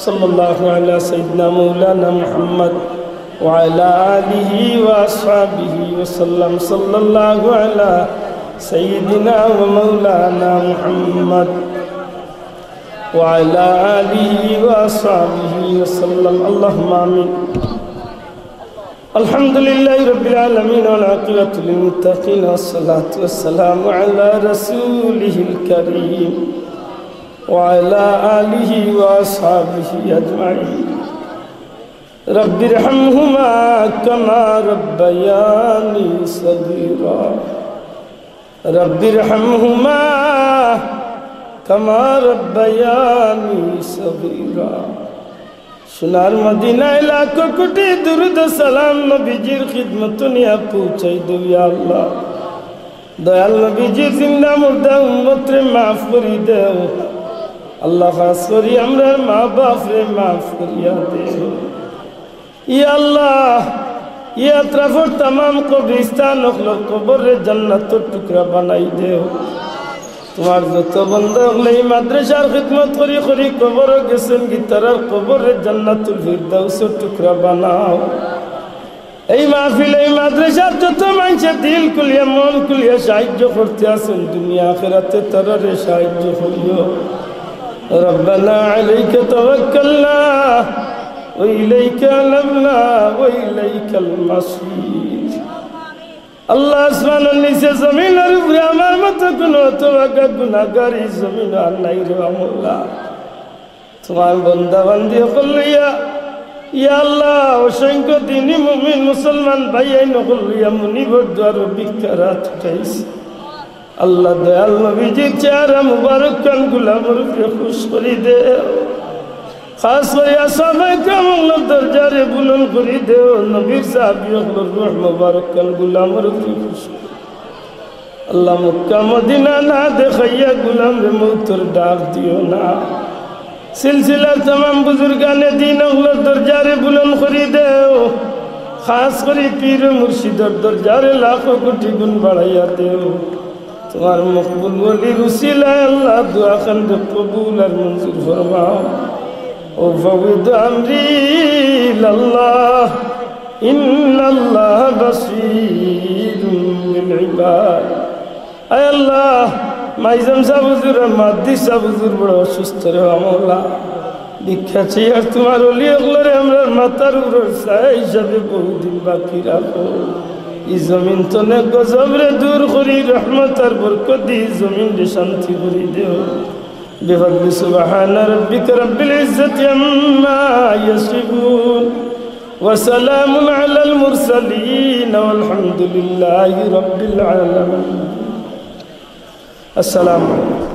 সাল্লাল্লাহু আলা সাইয়্যিদিনা মাওলানা মুহাম্মদ ওয়া আলা আলিহি ওয়া আসহাবিহি ওয়া সাল্লাম সাল্লাল্লাহু আলা সাইয়্যিদিনা ওয়া মাওলানা মুহাম্মদ ওয়া আলা আলিহি ওয়া আসহাবিহি ওয়া সাল্লাম আল্লাহুম্মা আমিন আলহামদুলিল্লাহি রাব্বিল আলামিন ওয়াল আকিবাতু লিল মুত্তাকিন ওয়াসসালাতু ওয়াসসালামু আলা রাসূলিহিল কারীম ওয়া আলা আলিহি ওয়া আসহাবিহি আজমাইন রব্বিরহামহুমা কামা রাব্বায়ানি সগীরা রব্বিরহামহুমা কামা রাব্বায়ানি সগীরা সোনার মদিনায় লাখো কোটি দুরুদ সালাম নবীজির খিদমত নিয়ে পৌঁছাই দেও ইয়া আল্লাহ দয়াল নবীজির জিন্দা মুর্দা উম্মতরে মাফ করি দেও আল্লাহ খাস করি আমরা মা বাপ রে মাফ করিয়া দেও ইয়া আল্লাহ ইয়া আত্রাফর तमाम কবরস্থান হলো কবরে জান্নাতের টুকরা বানাই দেও তোমার যত বন্ধু হলে এই মাদ্রাসার খিদমত করি করি কবর গেছেন গিতারার কবরে জান্নাতুল ফিরদাউসের টুকরা বানাও এই মাহফিল এই মাদ্রাসার যত মানুষের দিল কুলিয়া মন কুলিয়া সাহায্য করতে আসেন দুনিয়া আখিরাতে তারারে সাহায্য করিও রব্বানা আলাইকা তাওয়াক্কালনা ওয়া ইলাইকা আনাবনা ওয়া ইলাইকাল মাসির আল্লাহ আসমানের নিচে জমিনের উপরে আমার মতো কোনো তোমাকে গুনাহগারী জমিন আর নাই রে আল্লাহ তোমার বান্দা বান্দি কলিয়া ইয়া আল্লাহ অসংখ্য দিনী মুমিন মুসলমান ভাই আই নকলিয়া মুনিবর দ্বার বিকারাত উঠাইছে আল্লাহ দয়াল নবীজির চেহারা মুবারক কান গুলামের উপরে খুশ করে দে খাস করে আসামে কামল দরজারে বুলন্দ করে দেও নবীর সাহাবীদের রূহ মুবারক কান গুলামের উপরে খুশ আল্লাহ মক্কা মদিনা না দেখাইয়া গুলামের মউতের ডাক দিও না সিলসিলার तमाम বুজুর্গানে দিন ওগুলোর দরজারে বুলন্দ করে দেও খাস করে পীর মুর্শিদের দরজারে লাখো কোটি গুণ বাড়াইয়া দেও তোমার মকবুল ওলির উসিলায় আল্লাহ দুআ খান কবুল আর মঞ্জুর ফরমাও ও ফাওয়িদ আমরি ইলাল্লাহ ইন্নাল্লাহ বাসীরুম বিল ইবাদ আয় আল্লাহ মাইজাম সাহেব হুজুর মাদ্দি সাহেব হুজুর বড় অসুস্থ রে মাওলা দীক্ষা চাই আর তোমার ওলি ওগুলোরে আমরা মাথার উপর ছায়া হিসাবে বহুদিন বাকি রাখো এই জমিন তো নে গজব রে দূর করি রহমত আর বরকত দি জমিন রে শান্তি করে দেও বিফadli সুবহানা রাব্বিকা রাব্বিল ইজ্জাতি আম্মা ইয়াসিফুন ওয়া সালামুন আলাল মুরসালিন ওয়াল হামদুলিল্লাহি রাব্বিল আলামিন আসসালামু আলাইকুম।